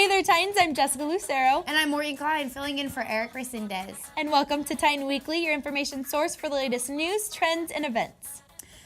Hey there, Titans. I'm Jessica Lucero. And I'm Morgan Klein, filling in for Eric Resendez. And welcome to Titan Weekly, your information source for the latest news, trends, and events.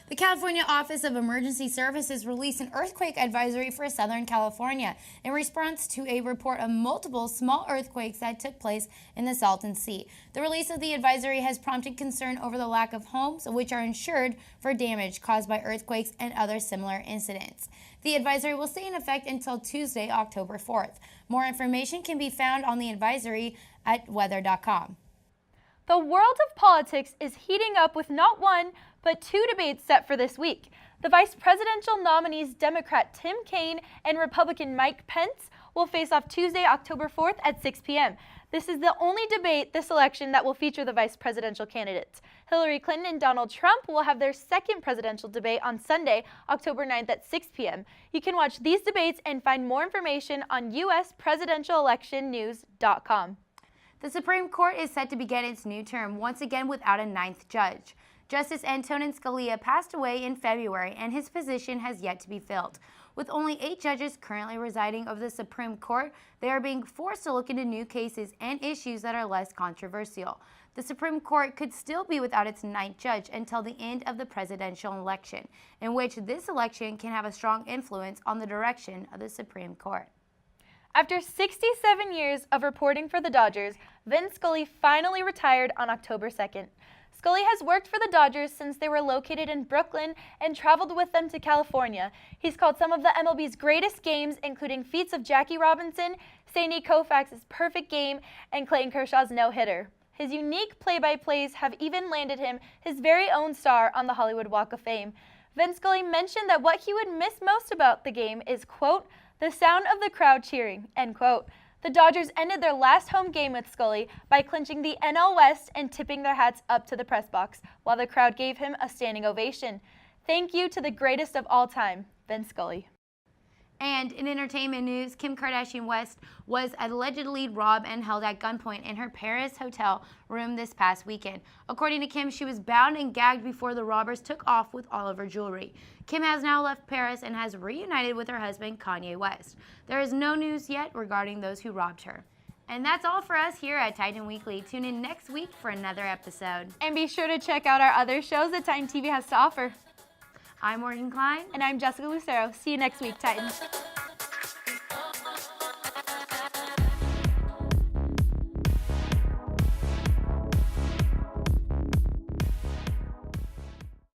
The California Office of Emergency Services released an earthquake advisory for Southern California in response to a report of multiple small earthquakes that took place in the Salton Sea. The release of the advisory has prompted concern over the lack of homes which are insured for damage caused by earthquakes and other similar incidents. The advisory will stay in effect until Tuesday, October 4th. More information can be found on the advisory at weather.com. The world of politics is heating up with not one, but two debates set for this week. The vice presidential nominees Democrat Tim Kaine and Republican Mike Pence will face off Tuesday, October 4th at 6 p.m. This is the only debate this election that will feature the vice presidential candidates. Hillary Clinton and Donald Trump will have their second presidential debate on Sunday, October 9th at 6 p.m. You can watch these debates and find more information on uspresidentialelectionnews.com. The Supreme Court is set to begin its new term once again without a ninth judge. Justice Antonin Scalia passed away in February, and his position has yet to be filled. With only 8 judges currently residing over the Supreme Court, they are being forced to look into new cases and issues that are less controversial. The Supreme Court could still be without its ninth judge until the end of the presidential election, in which this election can have a strong influence on the direction of the Supreme Court. After 67 years of reporting for the Dodgers, Vin Scully finally retired on October 2nd. Scully has worked for the Dodgers since they were located in Brooklyn and traveled with them to California. He's called some of the MLB's greatest games, including feats of Jackie Robinson, Sandy Koufax's perfect game, and Clayton Kershaw's no-hitter. His unique play-by-plays have even landed him his very own star on the Hollywood Walk of Fame. Vin Scully mentioned that what he would miss most about the game is, quote, the sound of the crowd cheering, end quote. The Dodgers ended their last home game with Scully by clinching the NL West and tipping their hats up to the press box, while the crowd gave him a standing ovation. Thank you to the greatest of all time, Vin Scully. And in entertainment news, Kim Kardashian West was allegedly robbed and held at gunpoint in her Paris hotel room this past weekend. According to Kim, she was bound and gagged before the robbers took off with all of her jewelry. Kim has now left Paris and has reunited with her husband, Kanye West. There is no news yet regarding those who robbed her. And that's all for us here at Titan Weekly. Tune in next week for another episode. And be sure to check out our other shows that Titan TV has to offer. I'm Morgan Klein. And I'm Jessica Lucero. See you next week, Titans.